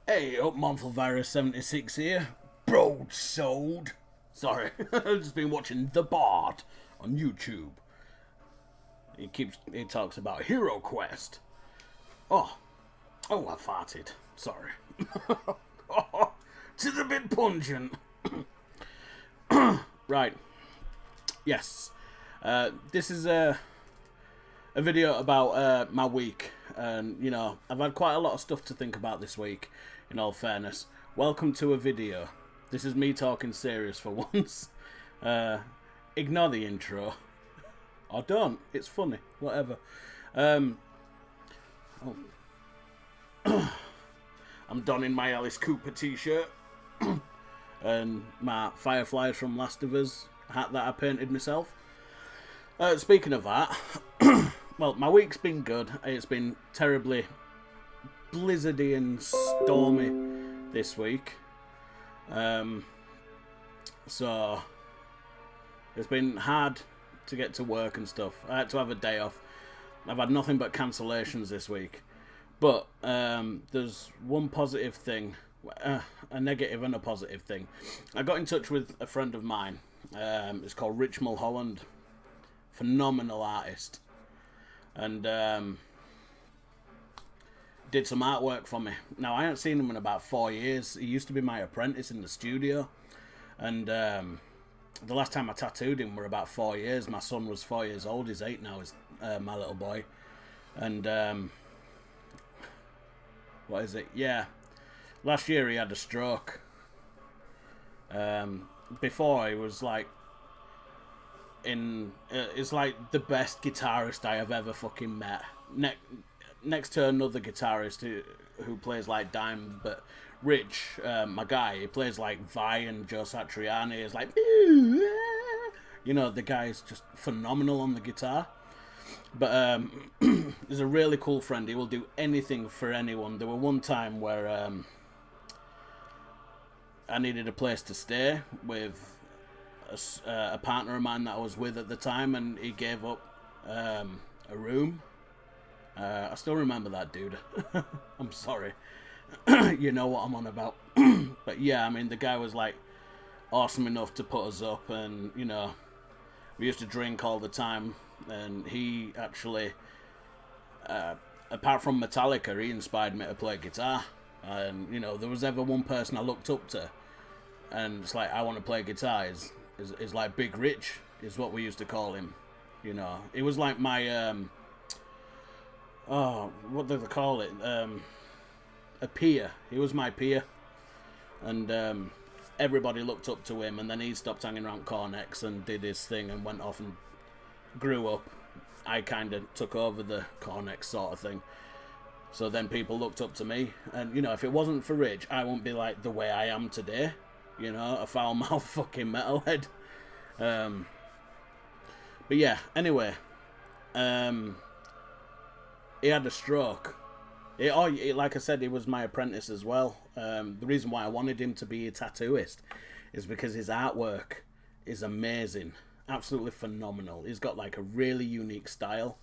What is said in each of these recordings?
Hey, up Monthly Virus 76 here. Broadsword. Sorry, I've just been watching The Bard on YouTube. He talks about Hero Quest. Oh, I farted. Sorry. It's a bit pungent. Right. Yes. This is a video about my week. And, I've had quite a lot of stuff to think about this week, in all fairness. Welcome to a video. This is me talking serious for once. Ignore the intro. Or don't. It's funny. Whatever. I'm donning my Alice Cooper t-shirt. And my Fireflies from Last of Us hat that I painted myself. Speaking of that... Well, my week's been good. It's been terribly blizzardy and stormy this week. So it's been hard to get to work and stuff. I had to have a day off. I've had nothing but cancellations this week. But there's one positive thing, a negative and a positive thing. I got in touch with a friend of mine. It's called Ritch. Phenomenal artist. And did some artwork for me. Now, I haven't seen him in about 4 years. He used to be my apprentice in the studio. And the last time I tattooed him were about 4 years. My son was 4 years old. He's 8 now, is my little boy. And, what is it? Yeah. Last year he had a stroke. Before he was like, it's like the best guitarist I have ever fucking met. Next to another guitarist who plays like Dime, but Ritch, my guy, he plays like Vi and Joe Satriani. Is like, the guy is just phenomenal on the guitar. But he's a really cool friend. He will do anything for anyone. There was one time where I needed a place to stay with a partner of mine that I was with at the time, and he gave up a room. I still remember that dude. I'm sorry. You know what I'm on about. But yeah, I mean, the guy was like awesome enough to put us up, and we used to drink all the time, and he actually apart from Metallica, he inspired me to play guitar. And there was ever one person I looked up to, and it's like, I want to play guitar, is like Big Ritch, is what we used to call him. It was like my what do they call it? A peer. He was my peer, and everybody looked up to him. And then he stopped hanging around Cornex and did his thing and went off and grew up. I kind of took over the Cornex sort of thing. So then people looked up to me, and if it wasn't for Ridge, I wouldn't be like the way I am today. A foul-mouthed fucking metalhead. But yeah, anyway. He had a stroke. Like I said, he was my apprentice as well. The reason why I wanted him to be a tattooist is because his artwork is amazing. Absolutely phenomenal. He's got like a really unique style.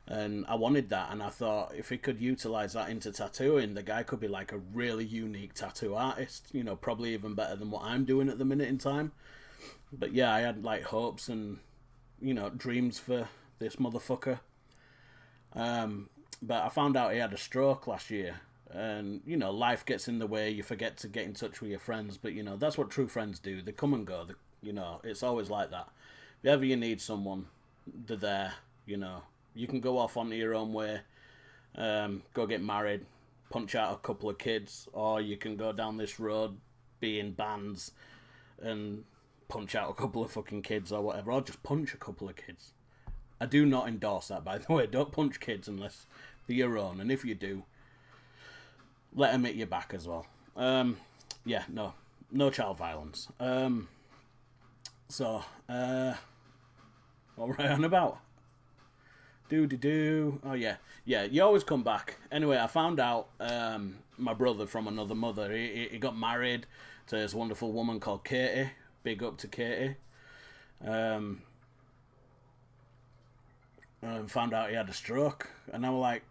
And I wanted that, and I thought if he could utilize that into tattooing, the guy could be like a really unique tattoo artist, probably even better than what I'm doing at the minute in time. But yeah, I had like hopes and dreams for this motherfucker. But I found out he had a stroke last year, and life gets in the way. You forget to get in touch with your friends, but that's what true friends do. They come and go. It's always like that. If ever you need someone, they're there. You can go off onto your own way, go get married, punch out a couple of kids, or you can go down this road, be in bands, and punch out a couple of fucking kids or whatever, or just punch a couple of kids. I do not endorse that, by the way. Don't punch kids unless they're your own, and if you do, let them hit you back as well. Yeah, no child violence. So, what were I on about? Oh yeah, you always come back. Anyway, I found out my brother from another mother, he got married to this wonderful woman called Katie. Big up to Katie. And found out he had a stroke, and I was like,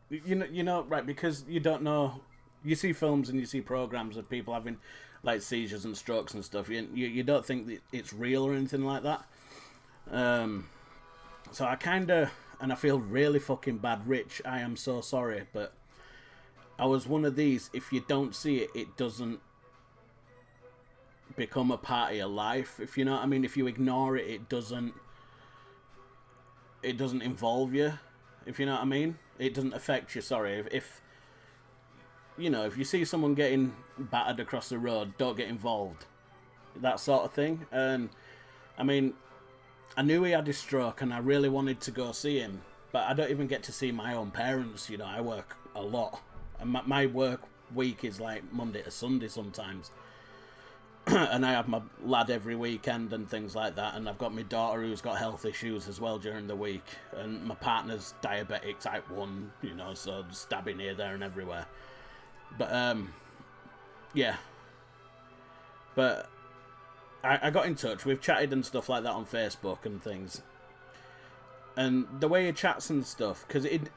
you know, right, because you don't know you see films and you see programs of people having like seizures and strokes and stuff. You don't think that it's real or anything like that. So I kind of, and I feel really fucking bad. Ritch, I am so sorry, but I was one of these. If you don't see it, it doesn't become a part of your life. If you know what I mean. If you ignore it, it doesn't involve you. If you know what I mean. It doesn't affect you. Sorry. If you know, if you see someone getting battered across the road, don't get involved. That sort of thing. And I mean, I knew he had his stroke and I really wanted to go see him, but I don't even get to see my own parents. You know, I work a lot, and my work week is like Monday to Sunday sometimes. And I have my lad every weekend and things like that, and I've got my daughter who's got health issues as well during the week, and my partner's diabetic type 1, you know, so stabbing here, there and everywhere. But yeah, but I got in touch. We've chatted and stuff like that on Facebook and things. And the way he chats and stuff, because it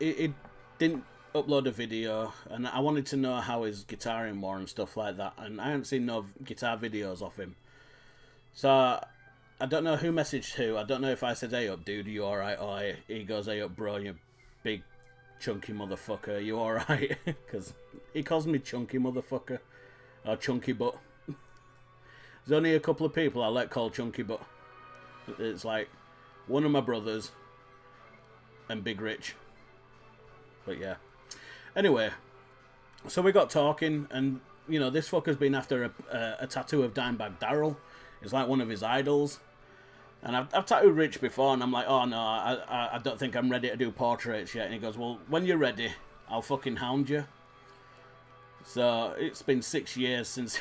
didn't upload a video, and I wanted to know how his guitaring was and stuff like that. And I hadn't seen no guitar videos of him. So I don't know who messaged who. I don't know if I said, "Hey up, dude, are you alright?" Or he goes, "Hey up, bro, you big chunky motherfucker, are you alright?" Because he calls me chunky motherfucker. Or chunky butt. There's only a couple of people I let call chunky butt. It's like one of my brothers and Big Ritch. But yeah. Anyway, so we got talking, and you know, this fucker's been after a tattoo of Dimebag Darrell. It's like one of his idols. And I've tattooed Ritch before, and I'm like, oh no, I don't think I'm ready to do portraits yet. And he goes, well, when you're ready, I'll fucking hound you. So it's been 6 years since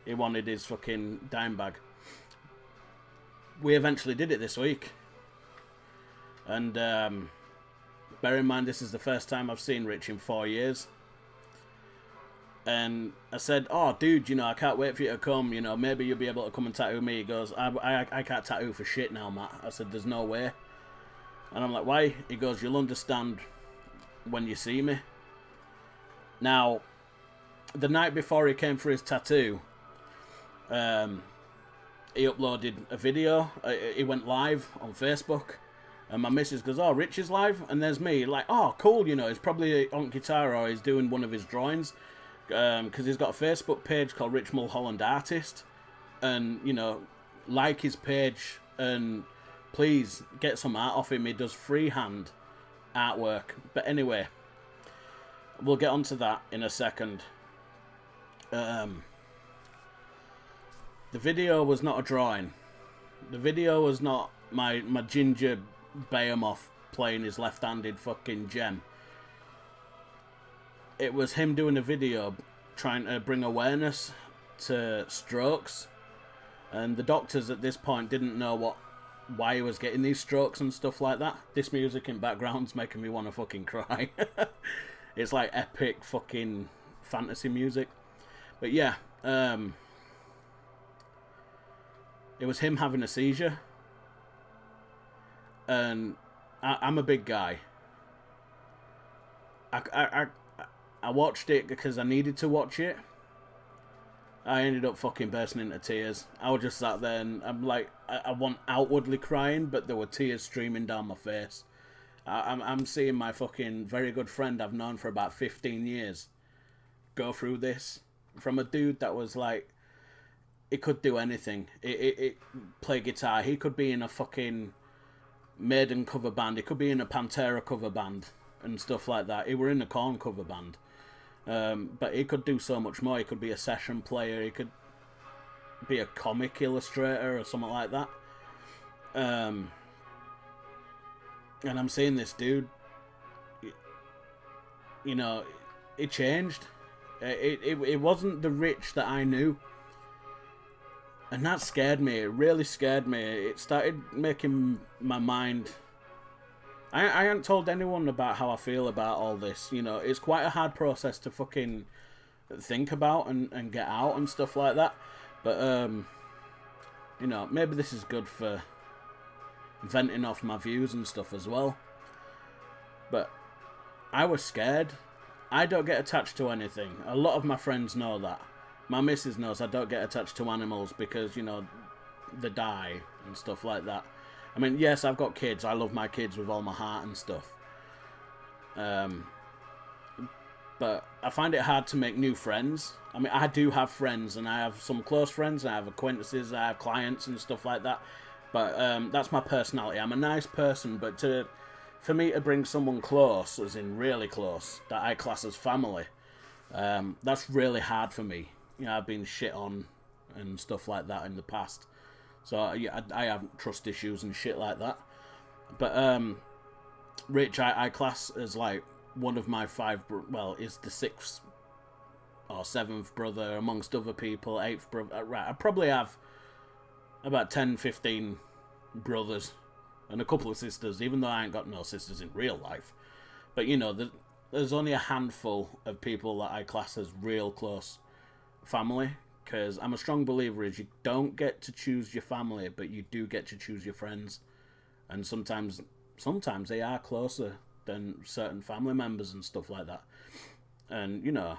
he wanted his fucking Dimebag. We eventually did it this week. And bear in mind, this is the first time I've seen Ritch in 4 years. And I said, oh, dude, you know, I can't wait for you to come. You know, maybe you'll be able to come and tattoo me. He goes, I can't tattoo for shit now, Matt. I said, there's no way. And I'm like, why? He goes, you'll understand when you see me. Now, the night before he came for his tattoo, he uploaded a video. He went live on Facebook. And my missus goes, oh, Ritch is live? And there's me, like, oh, cool, you know, he's probably on guitar or he's doing one of his drawings. Because he's got a Facebook page called Rich Mulholland Artist. And, you know, like his page and please get some art off him. He does freehand artwork. But anyway, we'll get onto that in a second. The video was not a drawing. The video was not my ginger behemoth playing his left-handed fucking gem. It was him doing a video trying to bring awareness to strokes, and the doctors at this point didn't know why he was getting these strokes and stuff like that. This music in background's making me want to fucking cry. It's like epic fucking fantasy music. But yeah, it was him having a seizure, and I'm a big guy. I watched it because I needed to watch it. I ended up fucking bursting into tears. I was just sat there and I'm like, I wasn't outwardly crying, but there were tears streaming down my face. I'm seeing my fucking very good friend I've known for about 15 years go through this. From a dude that was like, he could do anything. It play guitar. He could be in a fucking Maiden cover band. He could be in a Pantera cover band and stuff like that. He were in a Korn cover band. But he could do so much more. He could be a session player. He could be a comic illustrator or something like that. And I'm seeing this dude, you know, it changed. It wasn't the Ritch that I knew. And that scared me. It really scared me. It started making my mind... I haven't told anyone about how I feel about all this. You know, it's quite a hard process to fucking think about and get out and stuff like that. But, you know, maybe this is good for venting off my views and stuff as well. But I was scared. I don't get attached to anything. A lot of my friends know that. My missus knows I don't get attached to animals because, you know, they die and stuff like that. I mean, yes, I've got kids. I love my kids with all my heart and stuff. But I find it hard to make new friends. I mean, I do have friends, and I have some close friends, and I have acquaintances, I have clients and stuff like that. But that's my personality. I'm a nice person, but for me to bring someone close, as in really close, that I class as family, that's really hard for me. You know, I've been shit on and stuff like that in the past. So, yeah, I have trust issues and shit like that. But, Ritch, I class as, like, one of my 5... Well, is the 6th or 7th brother, amongst other people, 8th brother. Right, I probably have about 10, 15 brothers and a couple of sisters, even though I ain't got no sisters in real life. But, you know, there's only a handful of people that I class as real close family, because I'm a strong believer is you don't get to choose your family, but you do get to choose your friends. And sometimes they are closer than certain family members and stuff like that. And, you know,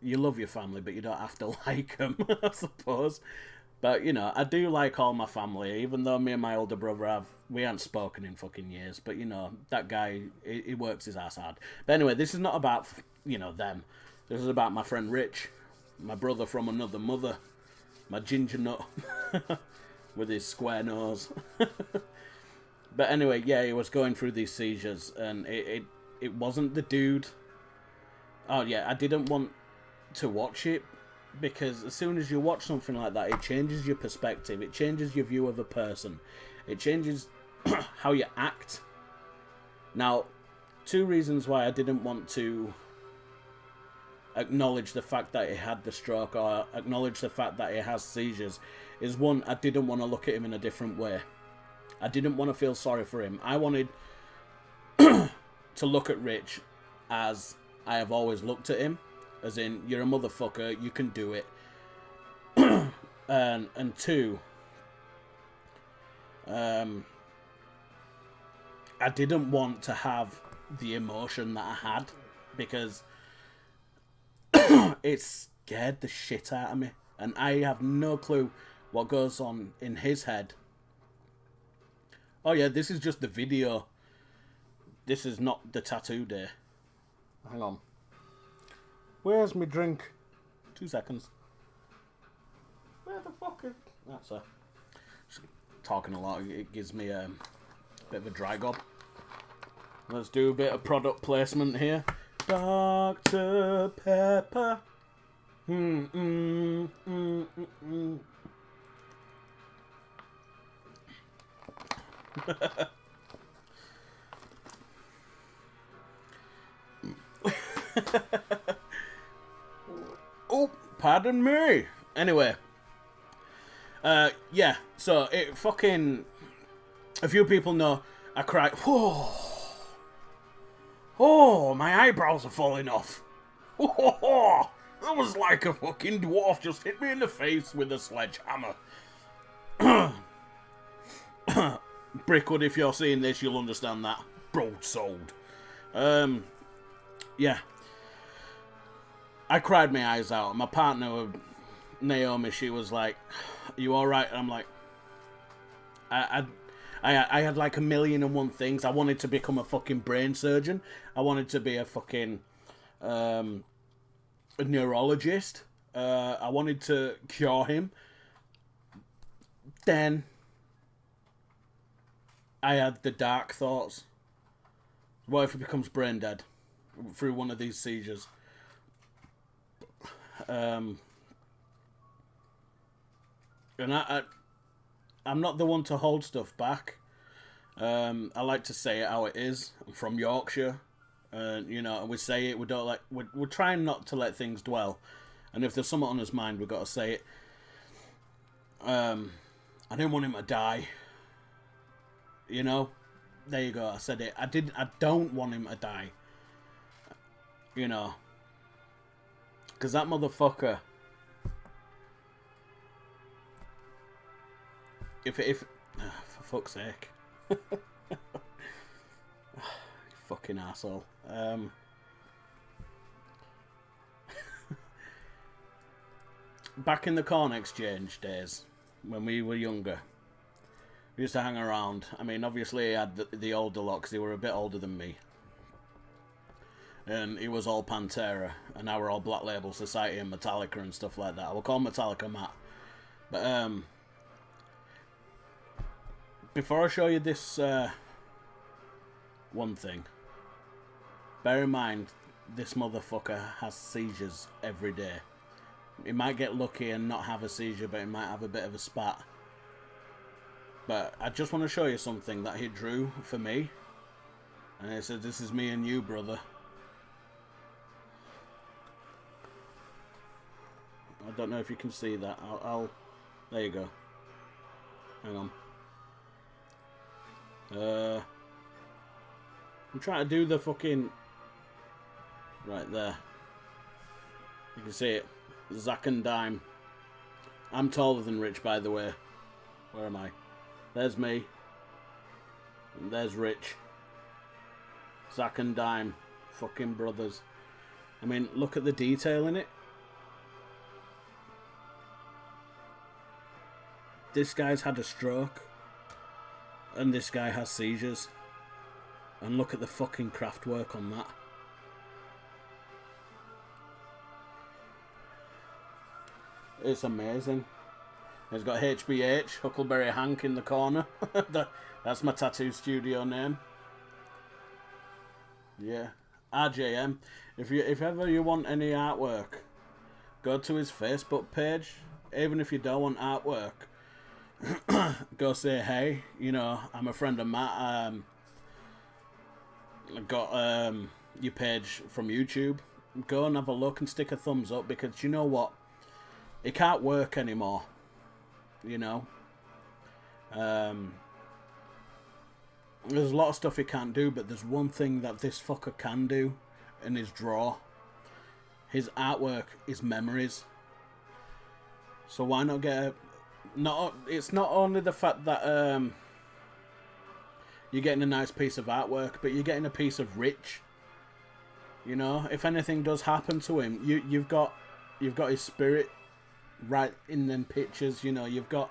you love your family, but you don't have to like them, I suppose. But, you know, I do like all my family, even though me and my older brother we haven't spoken in fucking years. But, you know, that guy, he works his ass hard. But anyway, this is not about, you know, them. This is about my friend Ritch, my brother from another mother, my ginger nut with his square nose. But anyway, yeah, he was going through these seizures, and it wasn't the dude. Oh, yeah, I didn't want to watch it, because as soon as you watch something like that, it changes your perspective, it changes your view of a person, it changes how you act. Now, 2 reasons why I didn't want to acknowledge the fact that he had the stroke, or acknowledge the fact that he has seizures, is 1, I didn't want to look at him in a different way. I didn't want to feel sorry for him. I wanted to look at Ritch as I have always looked at him, as in, you're a motherfucker, you can do it. And 2, I didn't want to have the emotion that I had, because it scared the shit out of me, and I have no clue what goes on in his head. Oh yeah, this is just the video. This is not the tattoo day. Hang on. Where's my drink? 2 seconds. Where the fuck is... That's just talking a lot. It gives me a bit of a dry gob. Let's do a bit of product placement here. Dr. Pepper. Oh, pardon me. Anyway, yeah. So it fucking. A few people know I cried. Oh, my eyebrows are falling off. Oh, that was like a fucking dwarf just hit me in the face with a sledgehammer. Brickwood, if you're seeing this, you'll understand that. Broad-souled. Yeah. I cried my eyes out. My partner, Naomi, she was like, "Are you alright?" I'm like, I had like 1,000,001 things. I wanted to become a fucking brain surgeon. I wanted to be a fucking a neurologist. I wanted to cure him. Then I had the dark thoughts. What if he becomes brain dead through one of these seizures? And I'm not the one to hold stuff back. I like to say it how it is. I'm from Yorkshire, you know, and we say it. We don't like. We're trying not to let things dwell, and if there's something on his mind, we've got to say it. I didn't want him to die. You know, there you go. I said it. I don't want him to die. You know, because that motherfucker. If for fuck's sake. Fucking asshole. Back in the corn exchange days, when we were younger, we used to hang around. I mean, obviously, I had the older lot because they were a bit older than me. And he was all Pantera, and now we're all Black Label Society and Metallica and stuff like that. I will call Metallica Matt. But, before I show you this, one thing, bear in mind, this motherfucker has seizures every day. He might get lucky and not have a seizure, but he might have a bit of a spat. But I just want to show you something that he drew for me. And he said, "This is me and you, brother." I don't know if you can see that. I'll there you go. Hang on. I'm trying to do the fucking... Right there. You can see it. Zack and Dime. I'm taller than Ritch, by the way. Where am I? There's me. And there's Ritch. Zack and Dime. Fucking brothers. I mean, look at the detail in it. This guy's had a stroke. And this guy has seizures. And look at the fucking craft work on that. It's amazing. He's got HBH, Huckleberry Hank in the corner. That's my tattoo studio name. Yeah. RJM. If ever you want any artwork, go to his Facebook page. Even if you don't want artwork, go say hey. You know, I'm a friend of Matt. I got your page from YouTube. Go and have a look and stick a thumbs up, because you know what? It can't work anymore. You know? There's a lot of stuff he can't do, but there's one thing that this fucker can do, and his draw. His artwork is memories. So why not get a... It's not only the fact that you're getting a nice piece of artwork, but you're getting a piece of Ritch. You know, if anything does happen to him, you've got his spirit right in them pictures. You know, you've got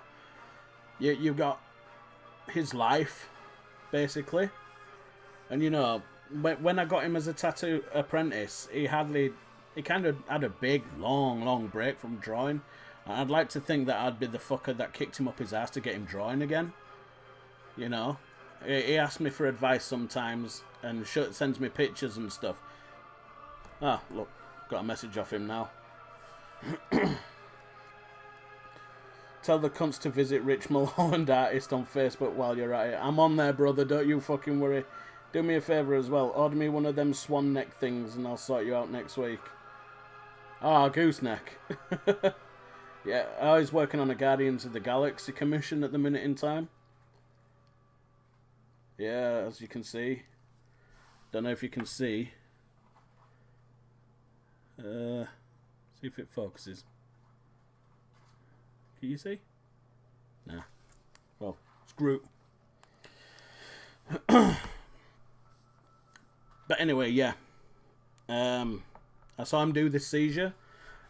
his life, basically. And you know, when I got him as a tattoo apprentice, he kind of had a big, long break from drawing. And I'd like to think that I'd be the fucker that kicked him up his ass to get him drawing again. You know, he asks me for advice sometimes and sends me pictures and stuff. Ah, look, got a message off him now. Tell the cunts to visit Rich Mulholland Artist on Facebook while you're at it. I'm on there, brother, don't you fucking worry. Do me a favour as well. Order me one of them swan neck things and I'll sort you out next week. Ah, gooseneck. Yeah, I was working on a Guardians of the Galaxy commission at the minute in time. Yeah, as you can see. Don't know if you can see. See if it focuses. Can you see? Nah. Well, screw. But anyway, yeah. I saw him do this seizure.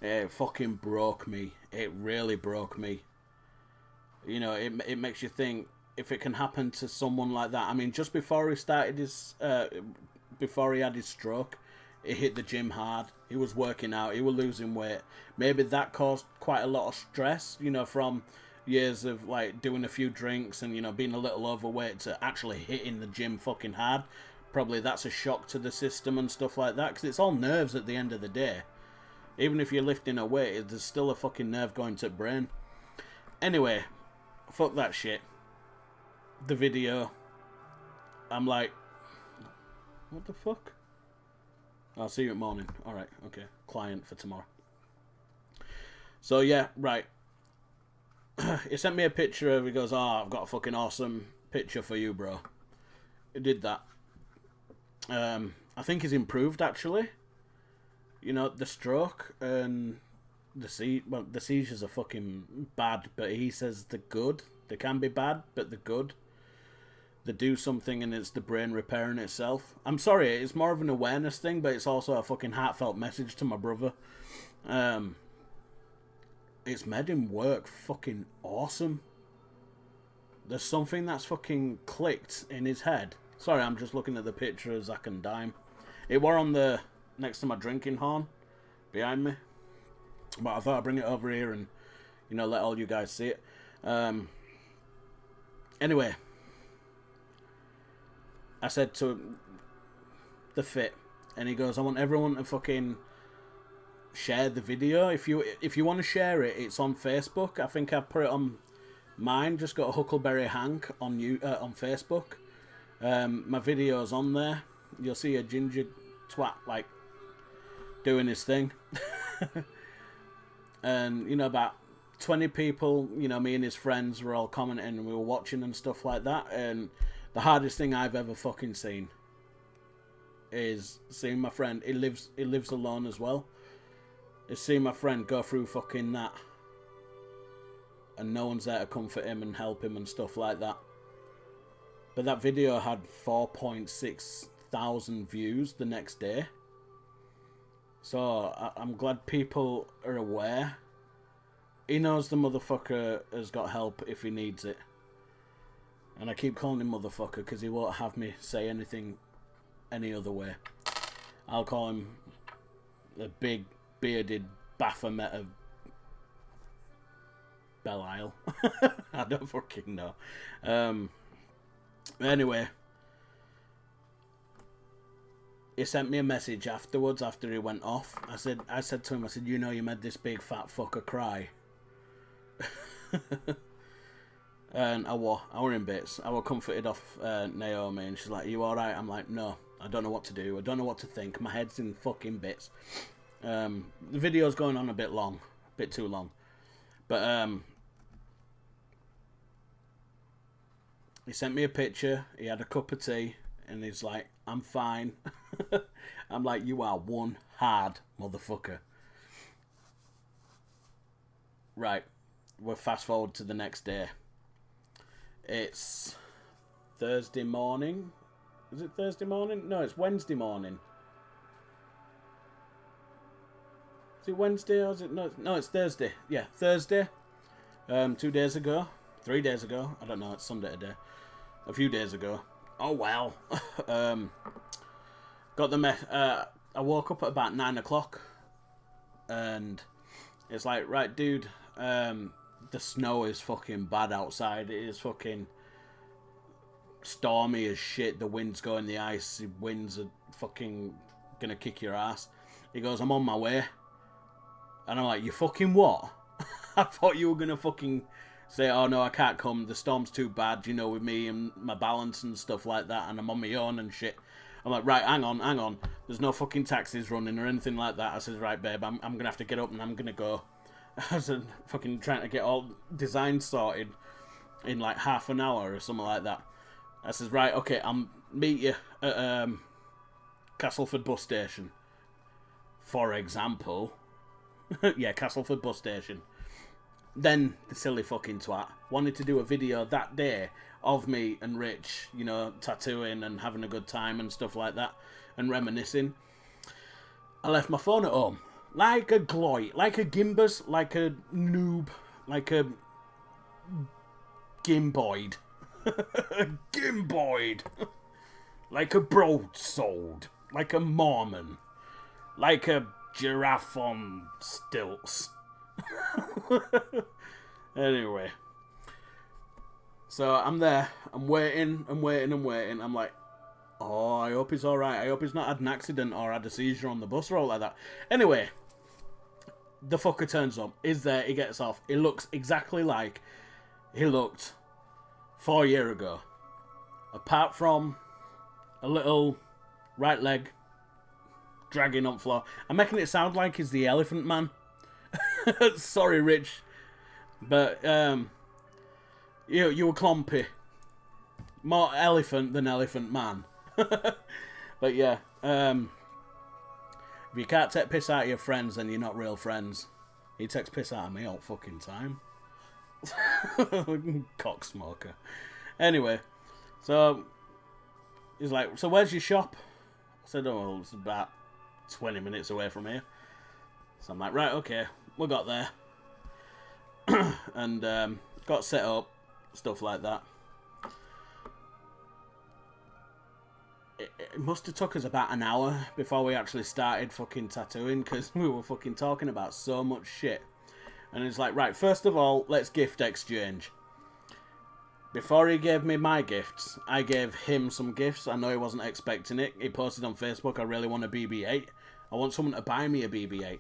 It fucking broke me. It really broke me. You know, it makes you think, if it can happen to someone like that. I mean, just before he started his, before he had his stroke, he hit the gym hard. He was working out. He was losing weight. Maybe that caused quite a lot of stress, you know, from years of, like, doing a few drinks and, you know, being a little overweight to actually hitting the gym fucking hard. Probably that's a shock to the system and stuff like that, because it's all nerves at the end of the day. Even if you're lifting a weight, there's still a fucking nerve going to the brain. Anyway, fuck that shit. The video. I'm like, what the fuck? I'll see you at morning. Alright, okay. Client for tomorrow. So yeah, right. He sent me a picture of, he goes, oh, I've got a fucking awesome picture for you, bro. He did that. I think he's improved, actually. You know, the stroke and the seizures are fucking bad, but he says they're good. They can be bad, but they're good. they do something and it's the brain repairing itself. I'm sorry, it's more of an awareness thing, but it's also a fucking heartfelt message to my brother. It's made him work fucking awesome. There's something that's fucking clicked in his head. Sorry, I'm just looking at the picture of Zach and Dime. It were on the next to my drinking horn behind me, but I thought I'd bring it over here and, you know, let all you guys see it. Anyway, I said to the fit, and he goes, I want everyone to fucking share the video. If you want to share it, it's on Facebook. I think I put it on mine. Just got a Huckleberry Hank on Facebook. My video's on there. You'll see a ginger twat like doing his thing. And you know, about 20 people, you know, me and his friends were all commenting and we were watching and stuff like that. And the hardest thing I've ever fucking seen is seeing my friend, he lives alone as well, is seeing my friend go through fucking that and no one's there to comfort him and help him and stuff like that. But that video had 4.6 thousand views the next day. So I'm glad people are aware. He knows the motherfucker has got help if he needs it. And I keep calling him motherfucker because he won't have me say anything any other way. I'll call him a big bearded Baphomet of Belial. I don't fucking know. Anyway, he sent me a message afterwards after he went off. I said to him, I said, you know, you made this big fat fucker cry. And I were in bits. I were comforted off Naomi, and she's like, you alright? I'm like, no, I don't know what to do. I don't know what to think. My head's in fucking bits. The video's going on a bit long. A bit too long. But, he sent me a picture. He had a cup of tea. And he's like, I'm fine. I'm like, you are one hard motherfucker. Right. We'll fast forward to the next day. It's Thursday morning. Is it Thursday morning? No, it's Wednesday morning. Is it Wednesday or is it... No, it's Thursday. Yeah, Thursday. 2 days ago. 3 days ago. I don't know, it's Sunday today. A few days ago. Oh, well. Got the I woke up at about 9 o'clock. And it's like, right, dude, the snow is fucking bad outside. It is fucking stormy as shit. The wind's going, the icy winds are fucking gonna kick your ass. He goes, I'm on my way. And I'm like, you fucking what? I thought you were gonna fucking say, oh no, I can't come, the storm's too bad, you know, with me and my balance and stuff like that, and I'm on my own and shit. I'm like, right, hang on, there's no fucking taxis running or anything like that. I said, right, babe, I'm gonna have to get up and I'm gonna go. I was fucking trying to get all designs sorted in like half an hour or something like that. I says, right, okay, I'll meet you at Castleford bus station, for example. Yeah, Castleford bus station. Then the silly fucking twat wanted to do a video that day of me and Ritch, you know, tattooing and having a good time and stuff like that, and reminiscing. I left my phone at home. Like a gloy, like a gimbus, like a noob, like a gimboid. Gimboid. Like a broadsword, like a Mormon, like a giraffe on stilts. Anyway, so I'm there, I'm waiting. I'm like, oh, I hope he's alright. I hope he's not had an accident or had a seizure on the bus or all like that. Anyway, the fucker turns up, is there, he gets off. He looks exactly like he looked 4 years ago. Apart from a little right leg dragging on floor. I'm making it sound like he's the Elephant Man. Sorry, Ritch, but you were clumpy, more elephant than Elephant Man. But yeah, if you can't take piss out of your friends, then you're not real friends. He takes piss out of me all fucking time. Cock smoker. Anyway, So he's like, so where's your shop? I said, oh, well, it's about 20 minutes away from here. So I'm like, right, okay, we got there. And got set up, stuff like that. It must have took us about an hour before we actually started fucking tattooing, because we were fucking talking about so much shit. And it's like, right, first of all, let's gift exchange. Before he gave me my gifts, I gave him some gifts. I know he wasn't expecting it. He posted on Facebook, I really want a BB-8. I want someone to buy me a BB-8.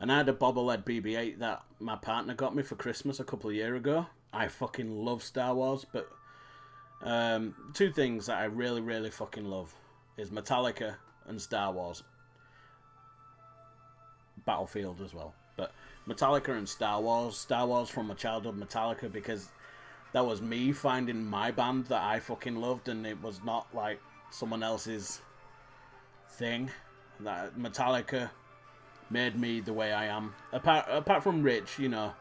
And I had a bobblehead BB-8 that my partner got me for Christmas a couple of years ago. I fucking love Star Wars, but two things that I really, really fucking love is Metallica and Star Wars. Battlefield as well. But Metallica and Star Wars. Star Wars from my childhood, Metallica, because that was me finding my band that I fucking loved, and it was not like someone else's thing. That Metallica made me the way I am. Apart from Ritch, you know.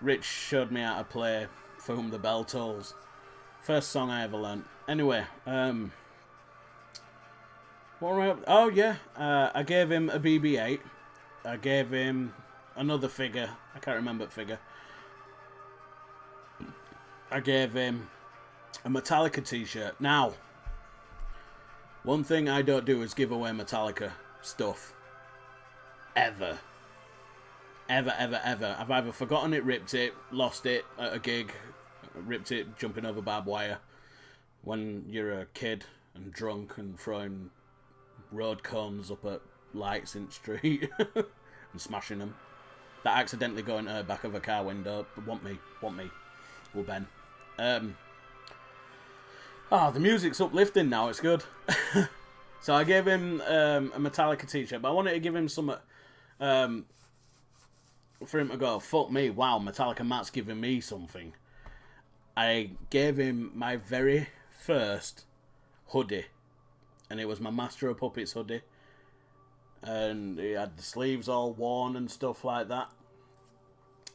Ritch showed me how to play For Whom the Bell Tolls. First song I ever learnt. Anyway, what were I up? Oh yeah, I gave him a BB-8. I gave him another figure. I can't remember the figure. I gave him a Metallica t-shirt. Now, one thing I don't do is give away Metallica stuff. Ever. Ever, ever, ever. I've either forgotten it, ripped it, lost it at a gig, ripped it jumping over barbed wire. When you're a kid and drunk and throwing road cones up at lights in the street and smashing them. That accidentally go into the back of a car window. Want me. Well, Ben. The music's uplifting now. It's good. So I gave him a Metallica t-shirt, but I wanted to give him some for him to go, fuck me, wow, Metallica Matt's giving me something. I gave him my very first hoodie, and it was my Master of Puppets hoodie, and he had the sleeves all worn and stuff like that,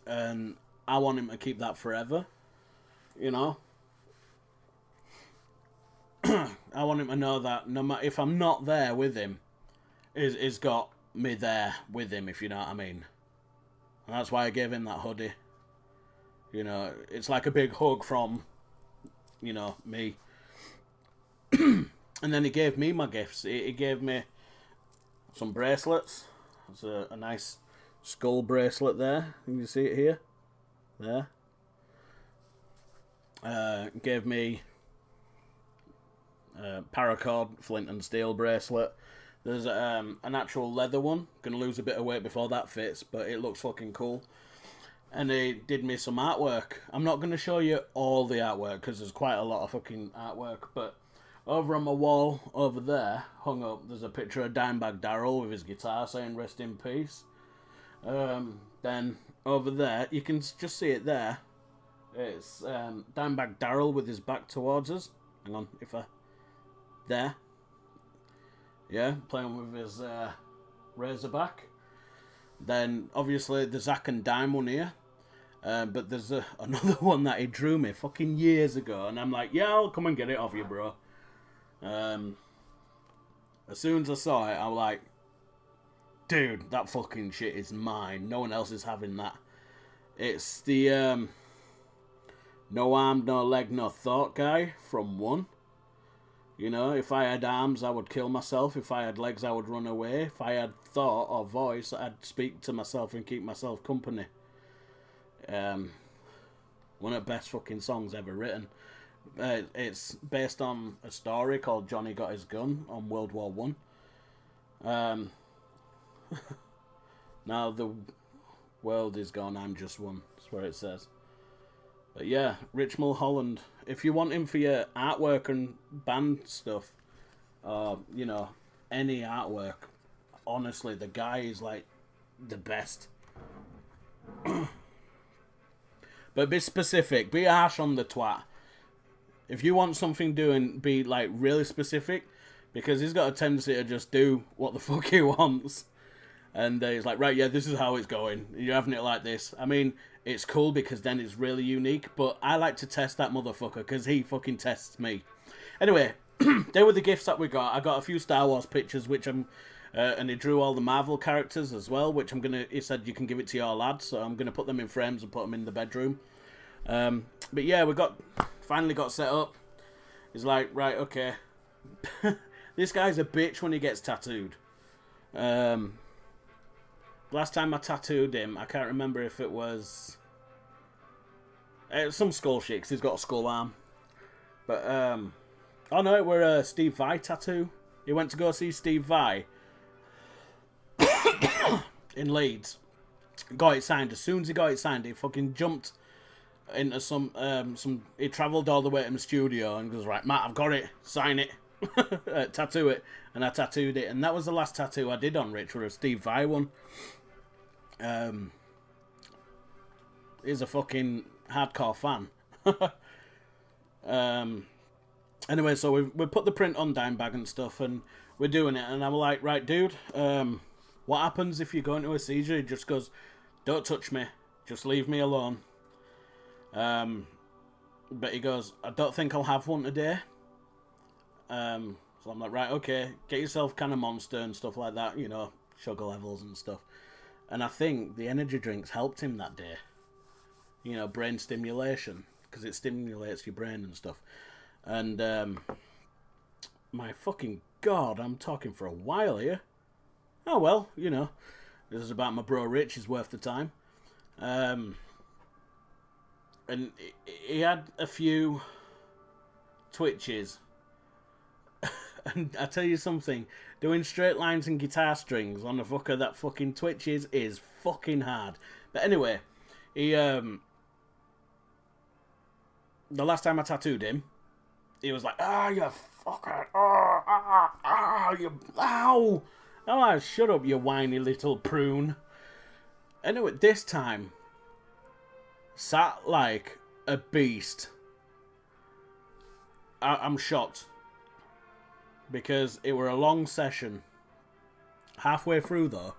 and I want him to keep that forever, you know. I want him to know that no matter if I'm not there with him, he's got me there with him, if you know what I mean. And that's why I gave him that hoodie. You know, it's like a big hug from, you know, me. And then he gave me my gifts. He gave me some bracelets. There's a nice skull bracelet there. You can see it here. There. Gave me paracord flint and steel bracelet. There's an actual leather one. Gonna lose a bit of weight before that fits, but it looks fucking cool. And they did me some artwork. I'm not gonna show you all the artwork because there's quite a lot of fucking artwork, but over on my wall over there, hung up, there's a picture of Dimebag Darrell with his guitar saying rest in peace. Then over there, you can just see it there. It's Dimebag Darrell with his back towards us. Hang on, there. Yeah, playing with his Razorback. Then, obviously, the Zack and Dime one here. But there's another one that he drew me fucking years ago. And I'm like, yeah, I'll come and get it off you, bro. As soon as I saw it, I was like, dude, that fucking shit is mine. No one else is having that. It's the no arm, no leg, no thought guy from 1. You know, if I had arms, I would kill myself. If I had legs, I would run away. If I had thought or voice, I'd speak to myself and keep myself company. One of the best fucking songs ever written. It's based on a story called Johnny Got His Gun on World War One. Now the world is gone, I'm just one. That's what it says. But yeah, Ritch Mulholland. If you want him for your artwork and band stuff, you know, any artwork, honestly, the guy is like the best. But be specific. Be harsh on the twat. If you want something doing, be like really specific, because he's got a tendency to just do what the fuck he wants. And he's like, right, yeah, this is how it's going. You're having it like this. I mean, it's cool because then it's really unique, but I like to test that motherfucker because he fucking tests me. Anyway, they were the gifts that we got. I got a few Star Wars pictures, which I'm... and he drew all the Marvel characters as well, which I'm going to... He said you can give it to your lads, so I'm going to put them in frames and put them in the bedroom. But yeah, finally got set up. He's like, right, okay. This guy's a bitch when he gets tattooed. Last time I tattooed him, I can't remember if it was... some skull shit, 'cause he's got a skull arm. But, oh no, it were a Steve Vai tattoo. He went to go see Steve Vai in Leeds. Got it signed. As soon as he got it signed, he fucking jumped into some... He travelled all the way to the studio and goes, right, Matt, I've got it. Sign it. Tattoo it. And I tattooed it. And that was the last tattoo I did on Ritch, were a Steve Vai one. He's a fucking hardcore fan. Anyway, so we put the print on dime bag and stuff, and we're doing it, and I'm like, right, dude, what happens if you go into a seizure? He just goes, don't touch me, just leave me alone. But he goes, I don't think I'll have one today. So I'm like, right, okay, get yourself kind of Monster and stuff like that, you know, sugar levels and stuff. And I think the energy drinks helped him that day. You know, brain stimulation, because it stimulates your brain and stuff. And, my fucking God, I'm talking for a while here. Oh, well, you know, this is about my bro Ritch, is worth the time. And he had a few twitches. And I tell you something, doing straight lines and guitar strings on a fucker that fucking twitches is fucking hard. But anyway, he, the last time I tattooed him, he was like, you fucker, you, ow. Oh, shut up, you whiny little prune. Anyway, this time, sat like a beast. I'm shocked. Because it were a long session. Halfway through, though,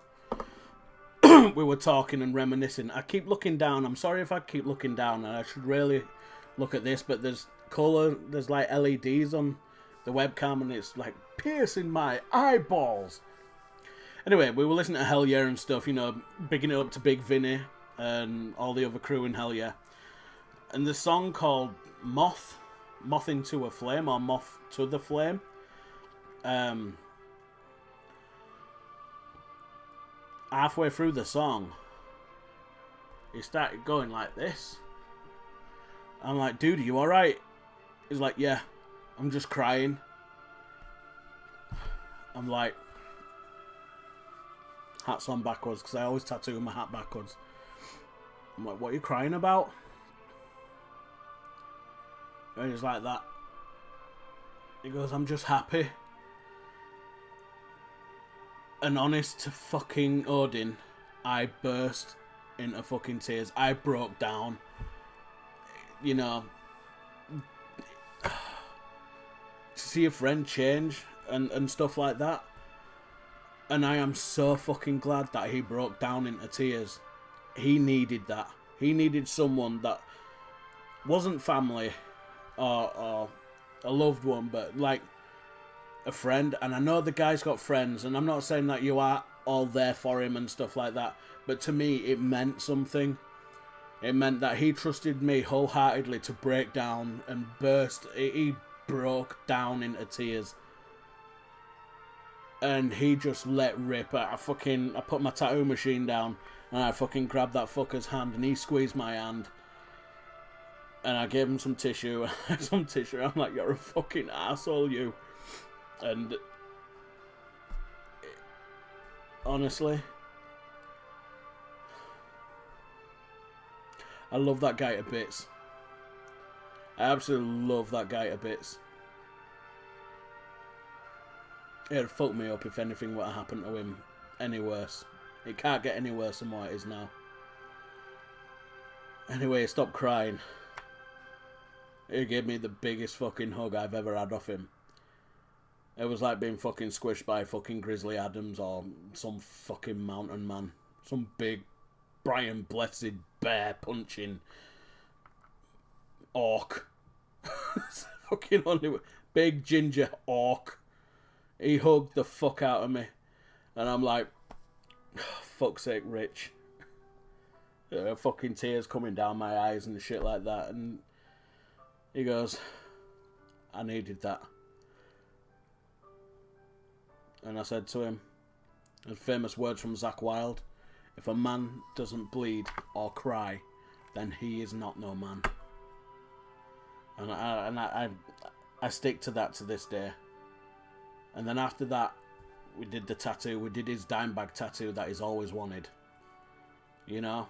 we were talking and reminiscing. I keep looking down. I'm sorry if I keep looking down, and I should really look at this, but there's colour, there's like LEDs on the webcam, and it's like piercing my eyeballs. Anyway, we were listening to Hell Yeah and stuff, you know, bigging it up to Big Vinny and all the other crew in Hell Yeah. And the song called Moth into a Flame, or Moth to the Flame. Halfway through the song, he started going like this. I'm like, dude, are you alright? He's like, yeah, I'm just crying. I'm like, hat's on backwards, because I always tattoo my hat backwards. I'm like, what are you crying about? And he's like that. He goes, I'm just happy. And honest to fucking Odin, I burst into fucking tears. I broke down. You know, to see a friend change and stuff like that. And I am so fucking glad that he broke down into tears. He needed that. He needed someone that wasn't family or a loved one, but like a friend. And I know the guy's got friends, and I'm not saying that you are all there for him and stuff like that, but to me it meant something. It meant that he trusted me wholeheartedly to break down and burst. He broke down into tears, and he just let rip. I put my tattoo machine down, and I fucking grabbed that fucker's hand, and he squeezed my hand, and I gave him some tissue. I'm like, you're a fucking asshole, you. And honestly, I love that guy to bits. I absolutely love that guy to bits. It'd fuck me up if anything would have happened to him any worse. It can't get any worse than what it is now. Anyway, stop crying. He gave me the biggest fucking hug I've ever had off him. It was like being fucking squished by fucking Grizzly Adams or some fucking mountain man. Some big Brian Blessed bear punching orc. Fucking only Big ginger orc. He hugged the fuck out of me. And I'm like, oh, fuck's sake, Ritch. Fucking tears coming down my eyes and shit like that. And he goes, I needed that. And I said to him, the famous words from Zakk Wylde, if a man doesn't bleed or cry, then he is not no man. And I stick to that to this day. And then after that, we did the tattoo. We did his dime bag tattoo that he's always wanted. You know?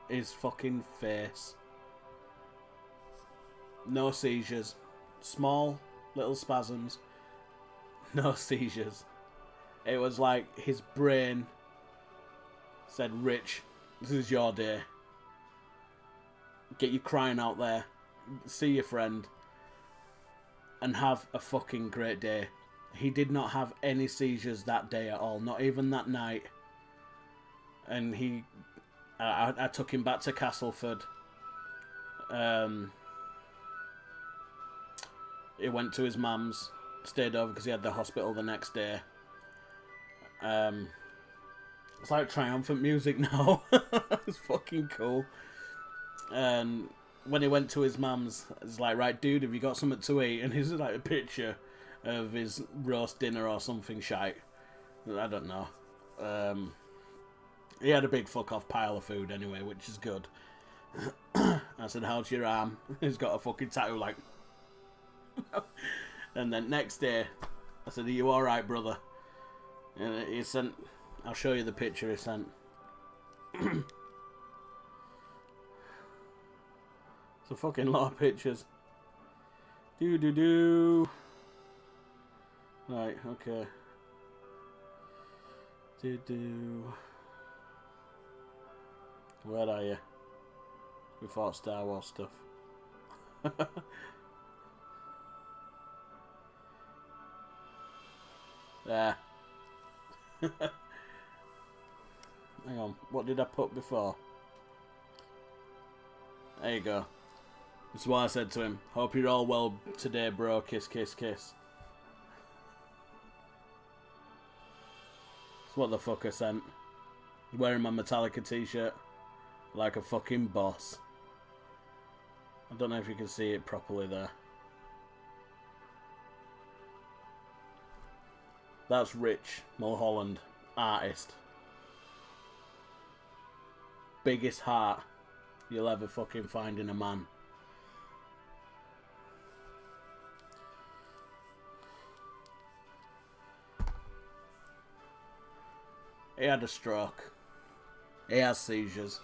His fucking face. No seizures. Small little spasms. No seizures. It was like his brain said, Ritch, this is your day. Get your crying out there. See your friend. And have a fucking great day. He did not have any seizures that day at all. Not even that night. And I took him back to Castleford. He went to his mum's. Stayed over because he had the hospital the next day. It's like triumphant music now. It's fucking cool. And when he went to his mum's, it's like, right, dude, have you got something to eat? And he's like a picture of his roast dinner or something shite. I don't know. He had a big fuck off pile of food anyway, which is good. I said, how's your arm? He's got a fucking tattoo like... And then next day, I said, are you alright, brother? And he sent... I'll show you the picture he sent. It's a fucking lot of pictures. Do. Right, okay. Do. Where are you? Before Star Wars stuff. There. Hang on, what did I put before? There you go. That's what I said to him. Hope you're all well today, bro. Kiss, kiss, kiss. That's what the fuck I sent. He's wearing my Metallica t-shirt. Like a fucking boss. I don't know if you can see it properly there. That's Ritch, Mulholland, artist. Biggest heart you'll ever fucking find in a man. He had a stroke. He has seizures.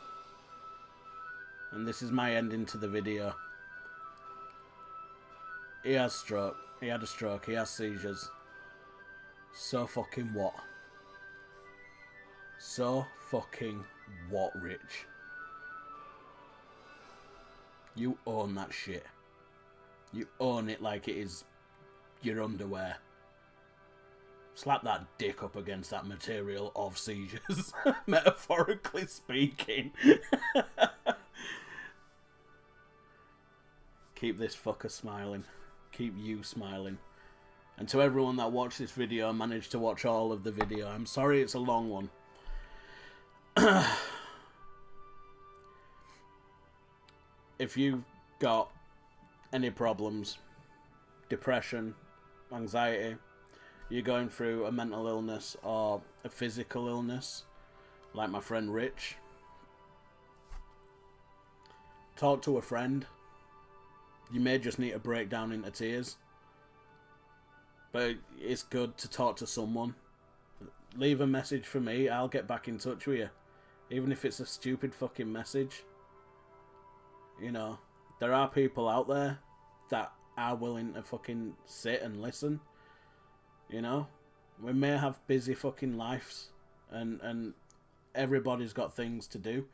And this is my ending to the video. He has stroke. He had a stroke. He has seizures. So fucking what? So fucking what, Ritch? You own that shit. You own it like it is your underwear. Slap that dick up against that material of seizures. Metaphorically speaking. Keep this fucker smiling. Keep you smiling. And to everyone that watched this video and managed to watch all of the video, I'm sorry it's a long one. If you've got any problems, depression, anxiety, you're going through a mental illness or a physical illness, like my friend Ritch, talk to a friend. You may just need to break down into tears. But it's good to talk to someone. Leave a message for me, I'll get back in touch with you. Even if it's a stupid fucking message. You know, there are people out there that are willing to fucking sit and listen. You know? We may have busy fucking lives. And everybody's got things to do.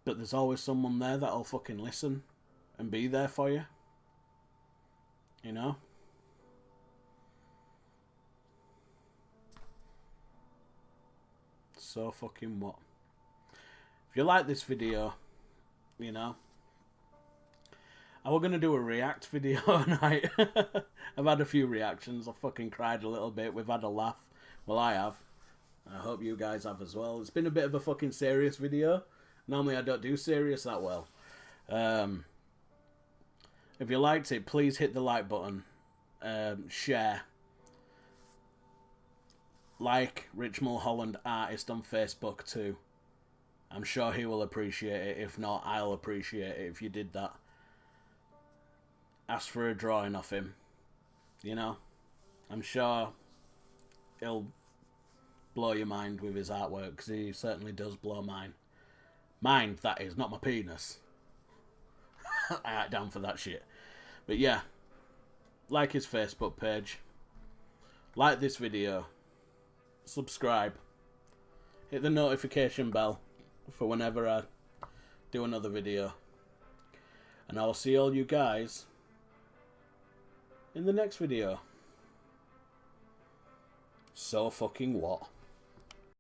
But there's always someone there that'll fucking listen. And be there for you. You know? So fucking what? If you like this video, you know. I was going to do a react video tonight. I've had a few reactions. I fucking cried a little bit. We've had a laugh. Well, I have. I hope you guys have as well. It's been a bit of a fucking serious video. Normally I don't do serious that well. If you liked it, please hit the like button. Share. Like Ritch Mulholland Artist on Facebook too. I'm sure he will appreciate it. If not, I'll appreciate it if you did that. Ask for a drawing of him. You know? I'm sure he'll blow your mind with his artwork, because he certainly does blow mine. Mind, that is, not my penis. I ain't down for that shit. But yeah, like his Facebook page. Like this video. Subscribe. Hit the notification bell for whenever I do another video. And I'll see all you guys in the next video. So fucking what?